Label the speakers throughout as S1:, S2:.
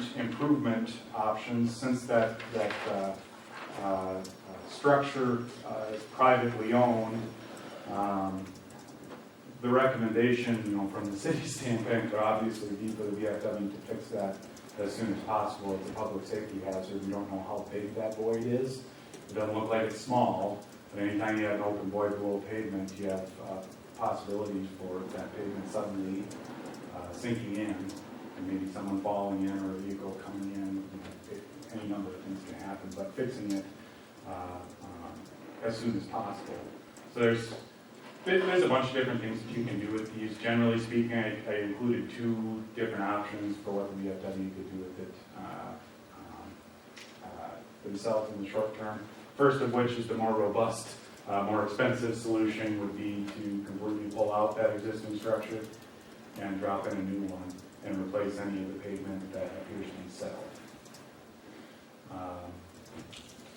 S1: different improvement options. Since that structure is privately owned, the recommendation, from the city standpoint, would obviously be for the VFW to fix that as soon as possible. It's a public safety hazard. We don't know how big that void is. It doesn't look like it's small, but anytime you have an open void below pavement, you have possibilities for that pavement suddenly sinking in, and maybe someone falling in or a vehicle coming in. Any number of things can happen, but fixing it as soon as possible. So there's a bunch of different things that you can do with these. Generally speaking, I included two different options for what the VFW could do with it themselves in the short term. First of which is the more robust, more expensive solution would be to completely pull out that existing structure and drop in a new one and replace any of the pavement that appears to be settled.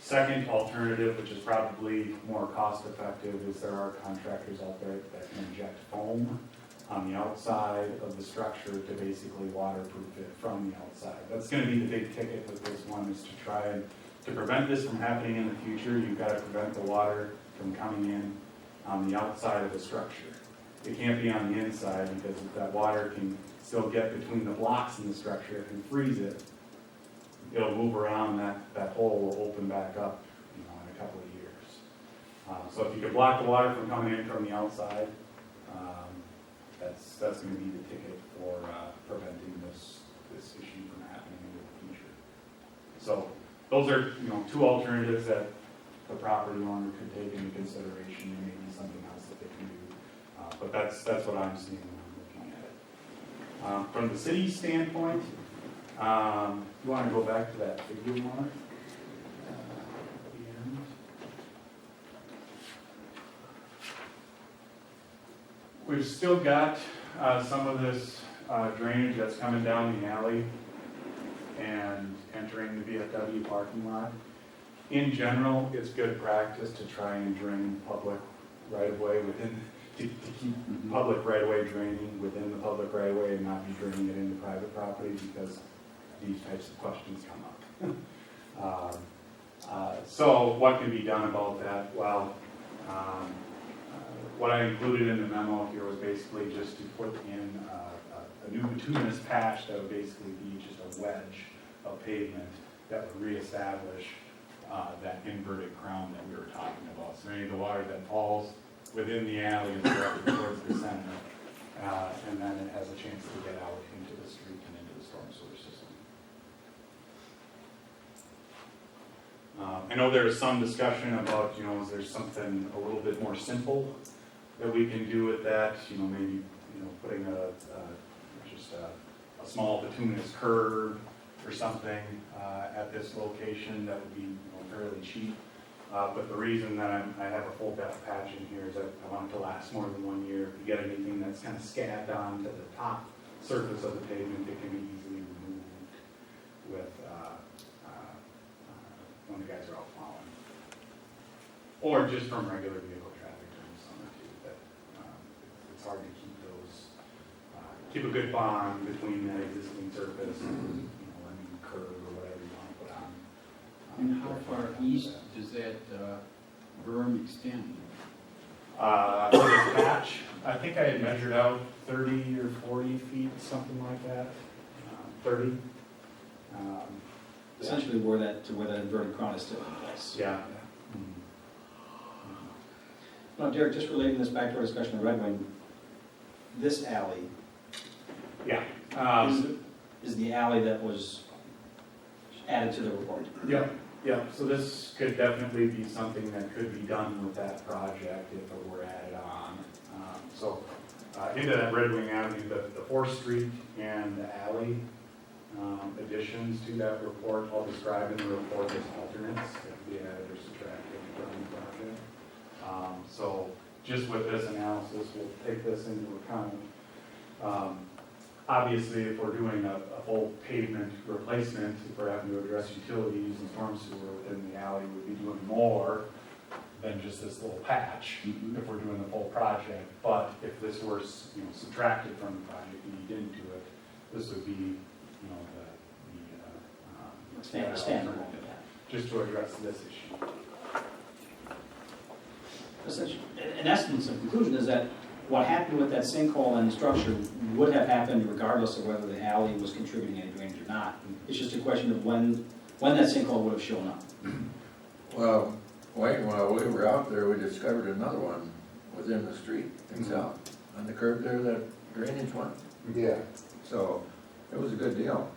S1: Second alternative, which is probably more cost effective, is there are contractors out there that can inject foam on the outside of the structure to basically waterproof it from the outside. That's going to be the big ticket with this one, is to try and to prevent this from happening in the future. You've got to prevent the water from coming in on the outside of the structure. It can't be on the inside, because if that water can still get between the blocks in the structure, it can freeze it. It'll move around, that hole will open back up, in a couple of years. So if you can block the water from coming in from the outside, that's going to be the ticket for preventing this issue from happening in the future. So those are two alternatives that the property owner could take into consideration. There may be something else that they can do, but that's what I'm seeing when I'm looking at it. From the city standpoint, you want to go back to that figure, Mark? We've still got some of this drainage that's coming down the alley and entering the VFW parking lot. In general, it's good practice to try and drain public right-of-way to keep public right-of-way draining within the public right-of-way and not be draining it into private property, because these types of questions come up. So what can be done about that? Well, what I included in the memo here was basically just to put in a new bituminous patch that would basically be just a wedge of pavement that would reestablish that inverted crown that we were talking about. So any of the water that falls within the alley is directed towards the center, and then it has a chance to get out into the street and into the storm sewer system. I know there is some discussion about, is there something a little bit more simple that we can do with that? Maybe putting just a small bituminous curb or something at this location that would be fairly cheap. But the reason that I have a full depth patch in here is that I want it to last more than 1 year. If you get anything that's kind of scabbed onto the top surface of the pavement, it can be easily removed with when the guys are out plowing, or just from regular vehicle traffic during the summer too. That it's hard to keep a good bond between that existing surface and any curb or whatever you want to put on.
S2: And how far east does that berm extend?
S1: For this patch, I think I had measured out 30 or 40 feet, something like that. 30.
S3: Essentially where that inverted crown is still in place.
S1: Yeah.
S3: Now, Derek, just relating this back to our discussion of Red Wing, this alley
S1: Yeah.
S3: is the alley that was added to the report.
S1: Yep. So this could definitely be something that could be done with that project if it were added on. Into that Red Wing Avenue, the 4th Street and the alley additions to that report, I'll describe in the report as alternates that can be added or subtracted from the project. So just with this analysis, we'll take this into account. Obviously, if we're doing a full pavement replacement, if we're having to address utilities and storm sewer within the alley, we'd be doing more than just this little patch if we're doing the full project. But if this were subtracted from the project and you didn't do it, this would be the
S3: standard.
S1: Just to address this issue.
S3: Essentially, in essence, the conclusion is that what happened with that sinkhole and the structure would have happened regardless of whether the alley was contributing any drainage or not. It's just a question of when that sinkhole would have shown up.
S4: Well, Wayne, while we were out there, we discovered another one within the street itself. On the curb there, that drainage one.
S5: Yeah.
S4: So it was a good deal.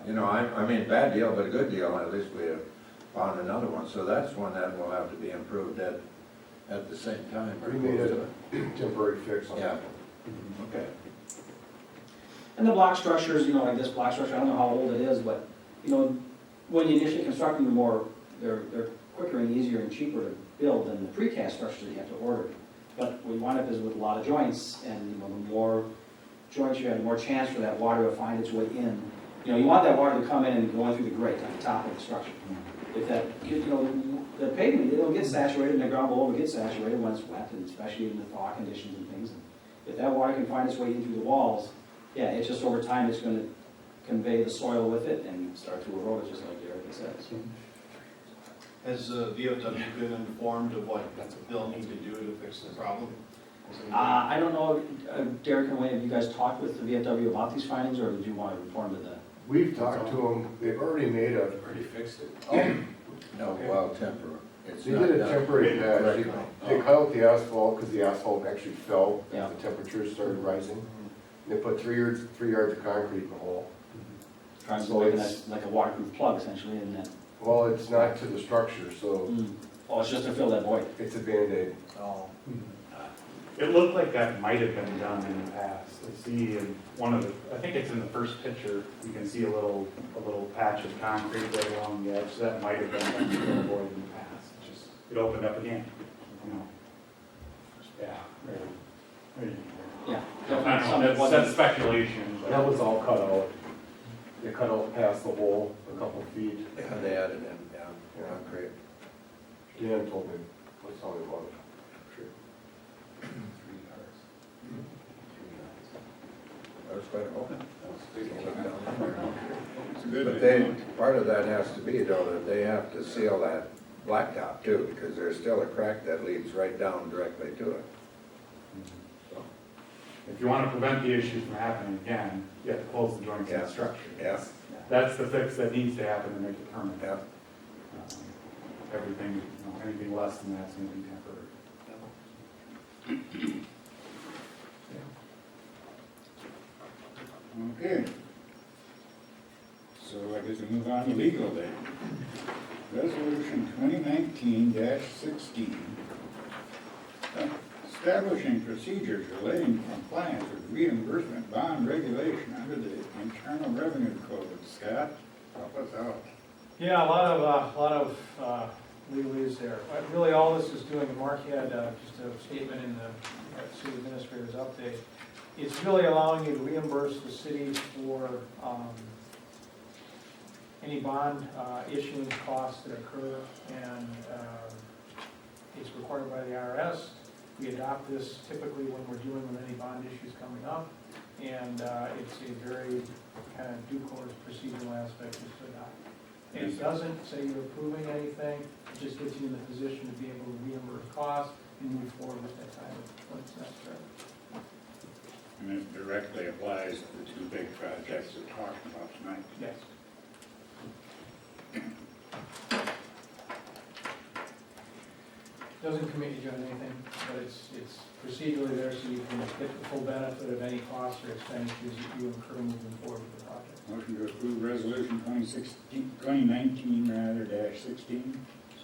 S4: You know, I mean, bad deal, but a good deal. At least we have found another one. So that's one that will have to be improved at the same time.
S5: We made a temporary fix on
S4: Yeah.
S5: that one.
S4: Okay.
S3: And the block structures, you know, like this block structure, I don't know how old it is, but, you know, when you initially construct them, they're quicker and easier and cheaper to build than the precast structures that you have to order. But what you wind up is with a lot of joints, and, you know, the more joints you have, the more chance for that water to find its way in. You know, you want that water to come in and go in through the grate on the top of the structure. If that, you know, the pavement, it'll get saturated, and the ground below will get saturated when it's wet, and especially in the thaw conditions and things. If that water can find its way in through the walls, yeah, it's just over time, it's gonna convey the soil with it and start to erode it, just like Derek had said. So,
S6: Has VFW been informed of what they'll need to do to fix the problem?
S3: I don't know, Derek and Wayne, have you guys talked with the VFW about these findings, or did you want to report to the?
S5: We've talked to them, they've already made a,
S6: Already fixed it?
S4: No, well, temporary. It's
S5: they
S4: not
S5: did a
S4: done.
S5: temporary patch.
S4: Right.
S5: They cut out the asphalt because the asphalt actually fell
S3: Yeah.
S5: as the temperatures started rising. They put 3 yards of concrete in the hole.
S3: Trying to
S5: So
S3: make
S5: it's-
S3: that like a waterproof plug essentially, and then,
S5: Well, it's not to the structure, so
S3: oh, it's just to fill that void.
S5: it's a Band-Aid.
S3: Oh.
S1: It looked like that might have been done in the past. I see in one of the, I think it's in the first picture, you can see a little patch of concrete right along the edge. So that might have been done to fill a void in the past. It opened up again, you know. Yeah. Right.
S3: Yeah.
S1: I don't know, that's speculation. but-
S5: That was all cut out. They cut out past the hole a couple feet.
S4: Yeah, they added in, yeah, concrete.
S5: Dan told me, what's all about it. Sure.
S4: That was quite a hole.
S7: It's a good
S4: But they, part of that has to be though, that they have to seal that blacktop too, because there's still a crack that leads right down directly to it. So,
S1: If you want to prevent the issue from happening again, you have to close the joints in
S4: Yeah.
S1: the structure.
S4: Yeah.
S1: That's the fix that needs to happen to make it permanent.
S4: yeah.
S1: Everything, anything less than that's going to be temporary.
S7: Okay. So I guess we move on to legal then. Resolution 2019-16. Establishing procedures relating to compliance with reimbursement bond regulation under the Internal Revenue Code. Scott, help us out.
S8: Yeah, a lot of legalese there. Really, all this is doing, and Mark had just a statement in the city administrator's update. It's really allowing you to reimburse the city for any bond issuing costs that occur, and it's required by the IRS. We adopt this typically when we're dealing with any bond issues coming up, and it's a very kind of due course procedural aspect just to adopt. And it doesn't say you're approving anything, it just gets you in the position to be able to reimburse costs and move forward with that time when it's necessary.
S7: And it directly applies to the two big projects we're talking about tonight.
S8: Yes. Doesn't commit you to anything, but it's procedurally there so you can get the full benefit of any costs or expenditures that you incur moving forward with the project.
S7: Motion to approve resolution 2019-16.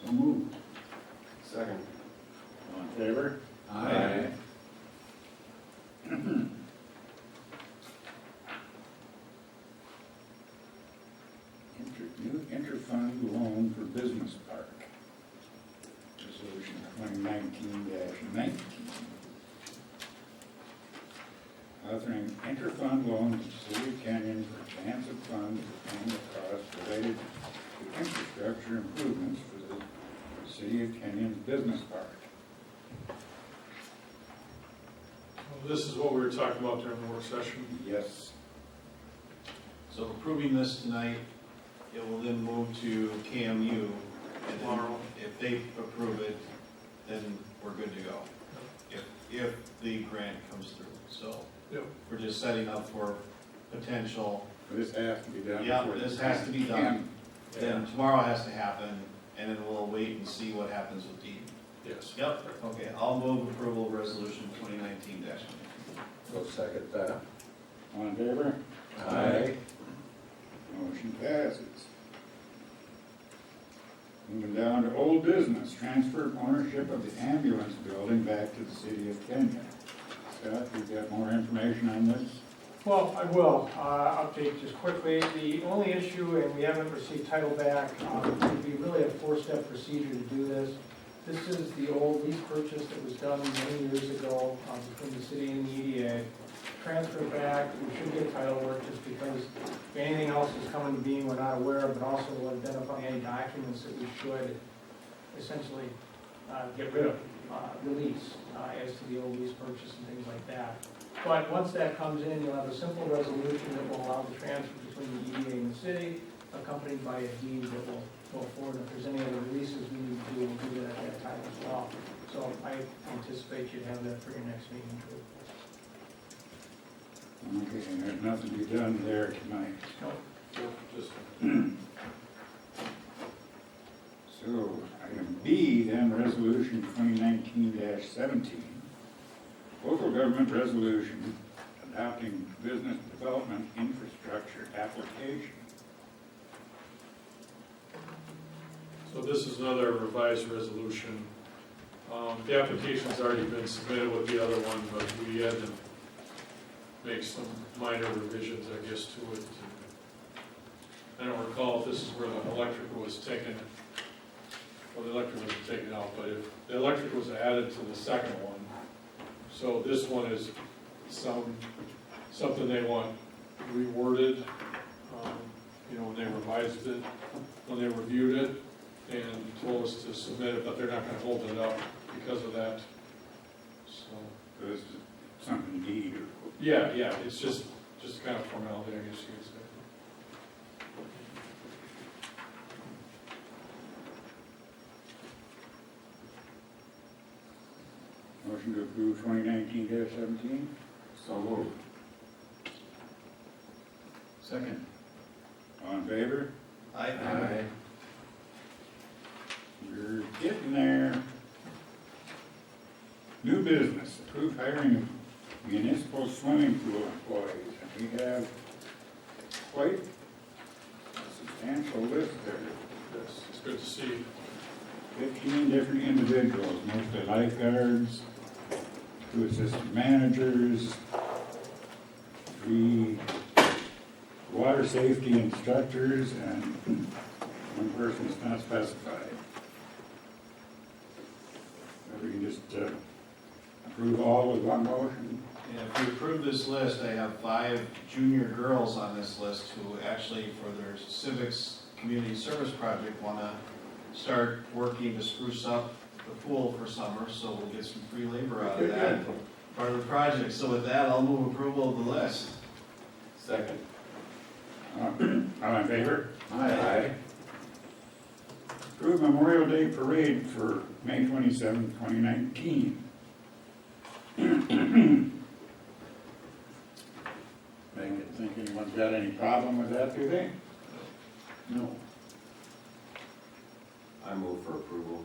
S2: So moved.
S5: Second.
S7: All in favor?
S4: Aye.
S7: New interfund loan for business park. Resolution 2019-19. Authoring interfund loan to the City of Kenyon for advance of funds to paying the costs related to infrastructure improvements for the City of Kenyon's business park.
S9: Well, this is what we were talking about during the work session.
S7: Yes.
S6: So approving this tonight it will then move to KMU. And then
S9: Tomorrow.
S6: if they approve it, then we're good to go. If the grant comes through, so.
S9: Yep.
S6: We're just setting up for potential,
S7: This has to be done.
S6: yeah,
S7: before the
S6: this has to be done.
S9: Yeah.
S6: Then tomorrow has to happen, and then we'll wait and see what happens with Dean.
S9: Yes.
S6: Yep, okay, I'll move approval of resolution 2019-.
S4: We'll second that.
S7: All in favor?
S4: Aye.
S7: Motion passes. Moving down to old business, transfer of ownership of the ambulance building back to the city of Kenyon. Scott, you got more information on this?
S8: Well, I will, update just quickly. The only issue, and we haven't received title back, would be really a four-step procedure to do this. This is the old lease purchase that was done many years ago between the city and the EDA. Transfer back, we should get title work just because if anything else is coming to being we're not aware of, but also will identify any documents that we should essentially get rid of, release as to the old lease purchase and things like that. But once that comes in, you'll have a simple resolution that will allow the transfer between the EDA and the city, accompanied by a deed that will go forward. If there's any other releases we need to do, we'll do that at that time as well. So I anticipate you'd have that for your next meeting too.
S7: Okay, there's nothing to be done there tonight.
S9: Just
S7: So, item B, then, resolution 2019-17. Local government resolution adopting business development infrastructure application.
S9: So this is another revised resolution. The application's already been submitted with the other one, but we had to make some minor revisions, I guess, to it. I don't recall if this is where the electrical was taken, well, the electrical was taken out, but if the electrical was added to the second one. So this one is something they want reworded, when they revised it, when they reviewed it, and told us to submit it, but they're not gonna hold it up because of that. So,
S7: This is something D.
S9: yeah, it's just kind of formality, I guess you could say.
S7: Motion to approve 2019-17.
S4: So moved.
S2: Second.
S7: All in favor?
S4: Aye.
S7: We're getting there. New business, approved hiring of municipal swimming pool employees. And we have quite a substantial list there.
S9: Yes, it's good to see.
S7: 15 different individuals, mostly lifeguards, 2 assistant managers, 3 water safety instructors, and 1 person is not specified. So we can just approve all with one motion.
S6: And if you approve this list, I have 5 junior girls on this list who actually, for their civics community service project, want to start working to spruce up the pool for summer, so we'll get some free labor out of that, part of the project. So with that, I'll move approval of the list.
S5: Second.
S7: All in favor?
S4: Aye.
S7: Approve Memorial Day Parade for May 27, 2019. Make it think anyone's got any problem with that, do they? No.
S5: I move for approval.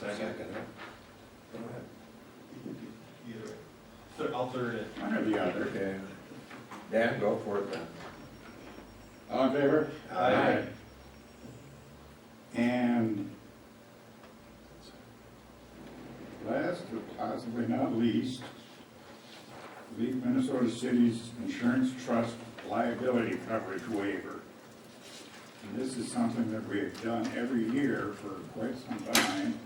S6: Second.
S5: Go ahead.
S6: Either way. I'll third it.
S7: One or the other.
S4: Okay. Dan, go for it then.
S7: All in favor?
S4: Aye.
S7: And last but possibly not least, League Minnesota City's Insurance Trust Liability Coverage Waiver. And this is something that we have done every year for quite some time.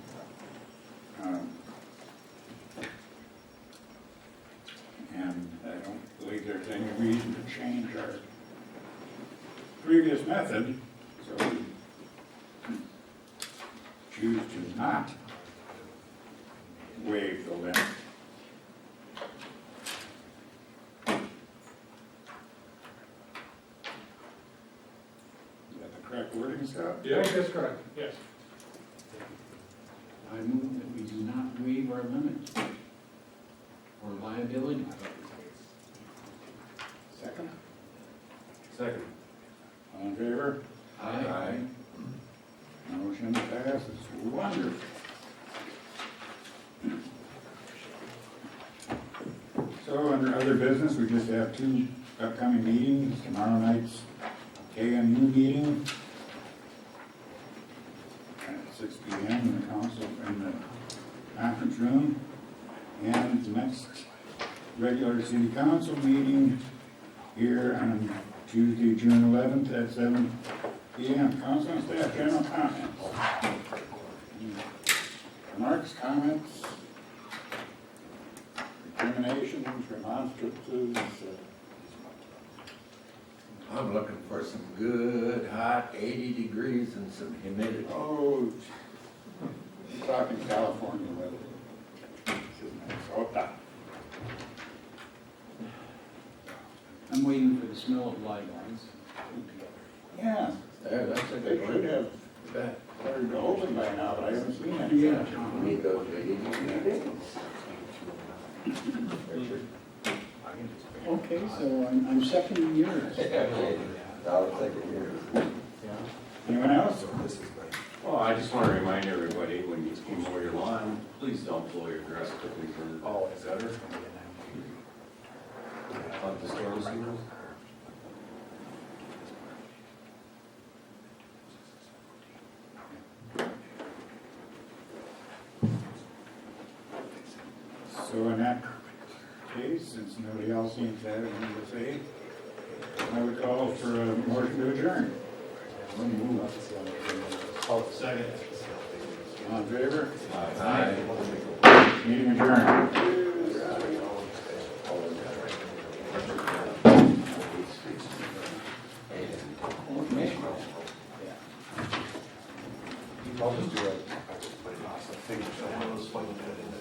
S7: And I don't believe there's any reason to change our previous method, so we choose to not waive the limit. correct wording and stuff?
S8: I think that's correct, yes.
S2: I move that we do not waive our limits or liability.
S7: Second?
S1: Second.
S7: All in favor?
S2: Aye.
S7: Motion passes. Wonderful. So under other business, we just have 2 upcoming meetings. Tomorrow night's KNU meeting at 6 p.m. in the council, in the conference room. And the next regular city council meeting here on Tuesday, June 11th at 7 p.m. Council and staff general comments. Remarks, comments, recriminations, remonstrances.
S4: I'm looking for some good, hot 80 degrees and some humidity.
S7: Oh, you're talking California weather. This is Minnesota.
S2: I'm waiting for the smell of light lines.
S7: Yeah,
S4: There, that's a
S7: they
S4: good
S7: should
S4: one.
S7: have
S4: Bet.
S7: started to open by now, but I haven't seen any.
S2: Yeah.
S4: We need those 80 degrees.
S2: Okay, so I'm seconding yours.
S5: I'll take it here.
S7: Anyone else?
S10: Well, I just want to remind everybody, when you mow your lawn, please don't blow your grass quickly for the gutter. Plug the storm sewer.
S7: So in that case, since nobody else seems to have anything to say, I would call for a motion to adjourn.
S6: Second.
S7: All in favor?
S4: Aye.
S7: Meeting adjourned.
S5: I'll just do it. I think someone was playing that in the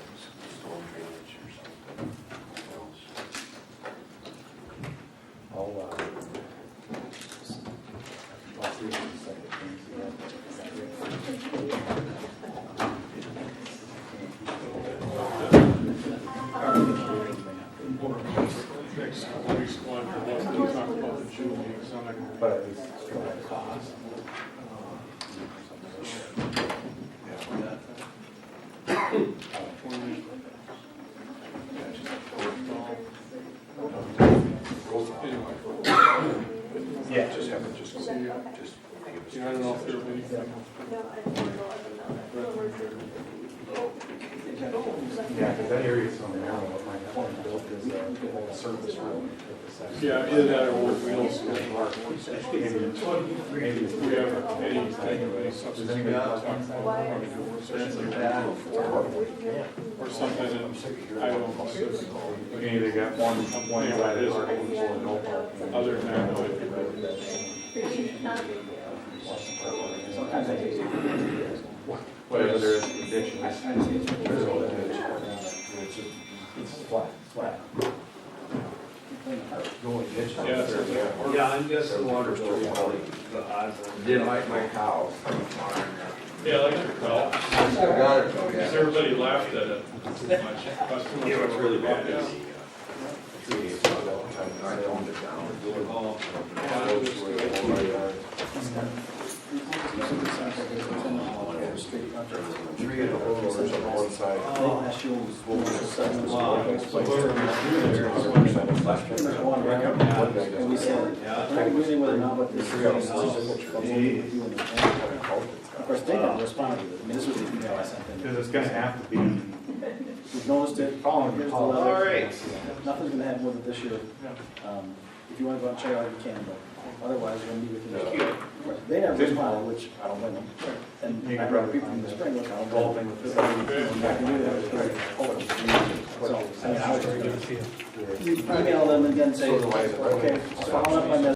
S5: storm drainage or something. I'll see if it's the second
S9: Next week's one, we'll talk about the June meeting, so I'm not gonna.
S5: But at least it's going to cost. Yeah, just have it, just.
S9: Yeah, I don't know if there'll be anything.
S1: Yeah, because that area is so narrow, my point built is a whole surface road.
S9: Yeah, either that or wheels.
S1: Maybe it's.
S9: We have any substitute talk about how to do it, especially or something that I don't know.
S1: We can either get one side of parking or no parking.
S9: Other than that, no.
S3: Sometimes I take it.
S1: Whatever there is, addition.
S5: It's flat, flat. The only ditch.
S9: Yeah, it's okay.
S5: Yeah, I'm guessing water story, the odds. Didn't like my cows.
S9: Yeah, like your call.
S5: I got it, though,
S9: Because
S5: yeah.
S9: everybody laughed at it too much. Cost too much.
S5: Yeah, it's really bad.
S9: Yeah.
S5: I toned it down.
S9: Oh.
S5: Three of the homeowners on one side.
S3: And we said, I'm really whether or not what this is. Of course, they didn't respond to it. I mean, this was the email I sent them.
S1: Because it's gonna have to be,
S3: We've noticed it, following, here's the letter.
S6: All right.
S3: Nothing's gonna happen with it this year. If you wanna go out and check it out, you can, but otherwise, we're gonna be with you. They never responded, which I don't blame them. And
S1: You
S3: I
S1: could
S3: brought
S1: probably
S3: people in the
S1: find
S3: spring, which I don't
S1: involving
S3: blame
S1: with
S3: them.
S1: the.
S3: I knew that was very open. So, I mean, I was just gonna email them and then say, okay, follow up on this.